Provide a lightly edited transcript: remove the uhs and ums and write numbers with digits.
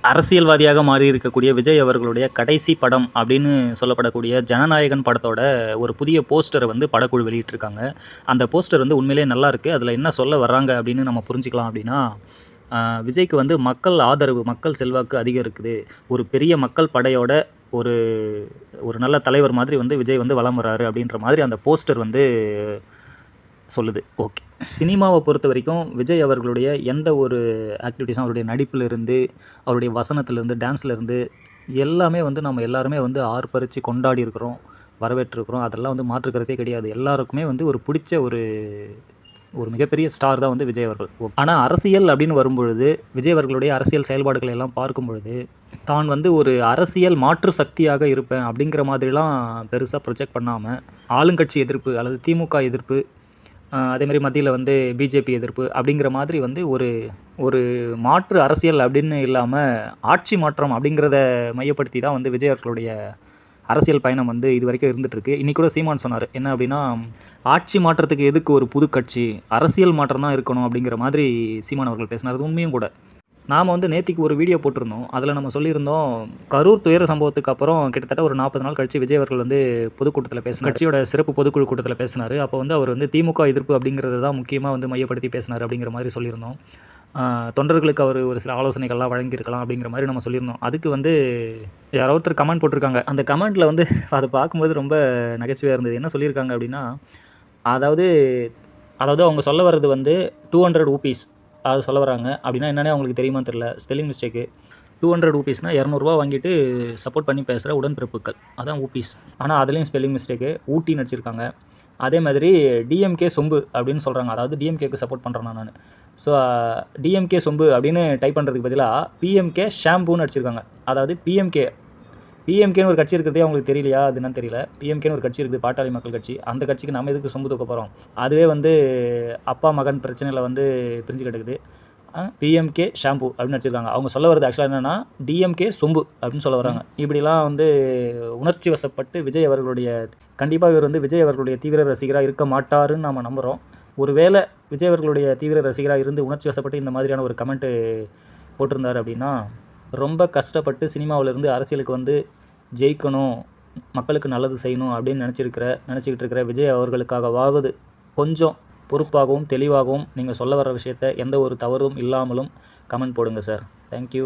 அரசியல்வாதியாக மாறி இருக்கக்கூடிய விஜய் அவர்களுடைய கடைசி படம் அப்படின்னு சொல்லப்படக்கூடிய ஜனநாயகன் படத்தோட ஒரு புதிய போஸ்டரை வந்து படக்குழு வெளியிட்டிருக்காங்க. அந்த போஸ்டர் வந்து உண்மையிலேயே நல்லா இருக்குது. அதில் என்ன சொல்ல வர்றாங்க அப்படின்னு நம்ம புரிஞ்சுக்கலாம் அப்படின்னா, விஜய்க்கு வந்து மக்கள் ஆதரவு, மக்கள் செல்வாக்கு அதிகம் இருக்குது. ஒரு பெரிய மக்கள் படையோட ஒரு ஒரு நல்ல தலைவர் மாதிரி வந்து விஜய் வந்து வலம் வர்றாரு அப்படின்ற மாதிரி அந்த போஸ்டர் வந்து சொல்லுது. ஓகே, சினிமாவை பொறுத்த வரைக்கும் விஜய் அவர்களுடைய எந்த ஒரு ஆக்டிவிட்டீஸும், அவருடைய நடிப்பிலிருந்து, அவருடைய வசனத்திலேருந்து, டான்ஸ்லேருந்து எல்லாமே வந்து நம்ம எல்லாருமே வந்து ஆர்ப்பரித்து கொண்டாடி இருக்கிறோம், வரவேற்றிருக்கிறோம். அதெல்லாம் வந்து மாற்றுக்கிறதே கிடையாது. எல்லாருக்குமே வந்து ஒரு பிடிச்ச ஒரு ஒரு மிகப்பெரிய ஸ்டார் தான் வந்து விஜய் அவர்கள். ஆனால் அரசியல் அப்படின்னு வரும்பொழுது, விஜய் அவர்களுடைய அரசியல் செயல்பாடுகளை எல்லாம் பார்க்கும் பொழுது, தான் வந்து ஒரு அரசியல் மாற்று சக்தியாக இருப்பேன் அப்படிங்கிற மாதிரிலாம் பெருசாக ப்ரொஜெக்ட் பண்ணாமல், ஆளுங்கட்சி எதிர்ப்பு அல்லது திமுக எதிர்ப்பு, அதேமாதிரி மத்தியில் வந்து பிஜேபி எதிர்ப்பு அப்படிங்கிற மாதிரி வந்து ஒரு மாற்று அரசியல் அப்படின்னு இல்லாமல், ஆட்சி மாற்றம் அப்படிங்கிறத மையப்படுத்தி தான் வந்து விஜய் அவர்களுடைய அரசியல் பயணம் வந்து இது வரைக்கும் இருந்துகிட்ருக்கு. இன்றைக்கி கூட சீமான் சொன்னார் என்ன அப்படின்னா, ஆட்சி மாற்றத்துக்கு எதுக்கு ஒரு புது கட்சி, அரசியல் மாற்றம் தான் இருக்கணும் அப்படிங்கிற மாதிரி சீமான் அவர்கள் பேசினார். அது உண்மையும் கூட. நாம் வந்து நேத்திக்கு ஒரு வீடியோ போட்டிருந்தோம். அதில் நம்ம சொல்லியிருந்தோம், கரூர் துயர சம்பவத்துக்கு அப்புறம் கிட்டத்தட்ட ஒரு 40 நாள் கழித்து விஜய் அவர்கள் வந்து பொதுக்கூட்டத்தில் பேசினார். கட்சியோட சிறப்பு பொதுக்குழு கூட்டத்தில் பேசினார். அப்போ வந்து அவர் வந்து திமுக எதிர்ப்பு அப்படிங்கிறது தான் முக்கியமாக வந்து மையப்படுத்தி பேசினார் அப்படிங்கிற மாதிரி சொல்லியிருந்தோம். தொண்டர்களுக்கு அவர் ஒரு சில ஆலோசனைகள்லாம் வழங்கியிருக்கலாம் அப்படிங்கிற மாதிரி நம்ம சொல்லியிருந்தோம். அதுக்கு வந்து யாரோ ஒருத்தர் கமெண்ட் போட்டிருக்காங்க. அந்த கமெண்ட்டில் வந்து அதை பார்க்கும்போது ரொம்ப நகைச்சுவையாக இருந்தது. என்ன சொல்லியிருக்காங்க அப்படின்னா, அதாவது அவங்க சொல்ல வர்றது வந்து 200 ரூபீஸ் அது சொல்ல வராங்க. அப்படின்னா என்னென்னே அவங்களுக்கு தெரியுமான்னு தெரியல. Spelling mistake. 200 ரூபீஸ்னால் 200 வாங்கிட்டு சப்போர்ட் பண்ணி பேசுகிற உடன்பிறப்புகள், அதான் ஊபீஸ். ஆனால் அதுலேயும் ஸ்பெல்லிங் மிஸ்டேக்கு, ஊட்டின்னு நடிச்சிருக்காங்க. அதே மாதிரி டிஎம்கே சொம்பு அப்படின்னு சொல்கிறாங்க. அதாவது டிஎம்கேக்கு சப்போர்ட் பண்ணுறேன் நான். ஸோ டிஎம்கே சொம்பு அப்படின்னு டைப் பண்ணுறதுக்கு பதிலாக பிஎம்கே ஷாம்பூன்னு அடிச்சிருக்காங்க. அதாவது பிஎம்கேன்னு ஒரு கட்சி இருக்கிறதே அவங்களுக்கு தெரியலையா? அது என்னன்னு தெரியல. பிஎம்கேன்னு ஒரு கட்சி இருக்குது, பாட்டாளி மக்கள் கட்சி. அந்த கட்சிக்கு நம்ம எதுக்கு சொம்பு தூக்க போகிறோம்? அதுவே வந்து அப்பா மகன் பிரச்சனையில் வந்து பிரிஞ்சு கிடக்குது. பிஎம்கே ஷாம்பு அப்படின்னு வச்சுருக்காங்க. அவங்க சொல்ல வரது ஆக்சுவலாக என்னென்னா டிஎம்கே சொம்பு அப்படின்னு சொல்ல வராங்க. இப்படிலாம் வந்து உணர்ச்சி வசப்பட்டு விஜய் அவர்களுடைய கண்டிப்பாக இவர் வந்து விஜய் அவர்களுடைய தீவிர ரசிகராக இருக்க மாட்டாருன்னு நம்ம நம்புகிறோம். ஒருவேளை விஜய் அவர்களுடைய தீவிர ரசிகராக இருந்து உணர்ச்சி வசப்பட்டு இந்த மாதிரியான ஒரு கமெண்ட்டு போட்டிருந்தார் அப்படின்னா, ரொம்ப கஷ்டப்பட்டு சினிமாவிலேருந்து அரசியலுக்கு வந்து ஜெயிக்கணும், மக்களுக்கு நல்லது செய்யணும் அப்படின்னு நினச்சிக்கிட்டு இருக்கிற விஜய் அவர்களுக்காகவாவது கொஞ்சம் பொறுப்பாகவும் தெளிவாகவும் நீங்கள் சொல்ல வர விஷயத்த எந்த ஒரு தவறும் இல்லாமலும் கமெண்ட் போடுங்க சார். தேங்க்யூ.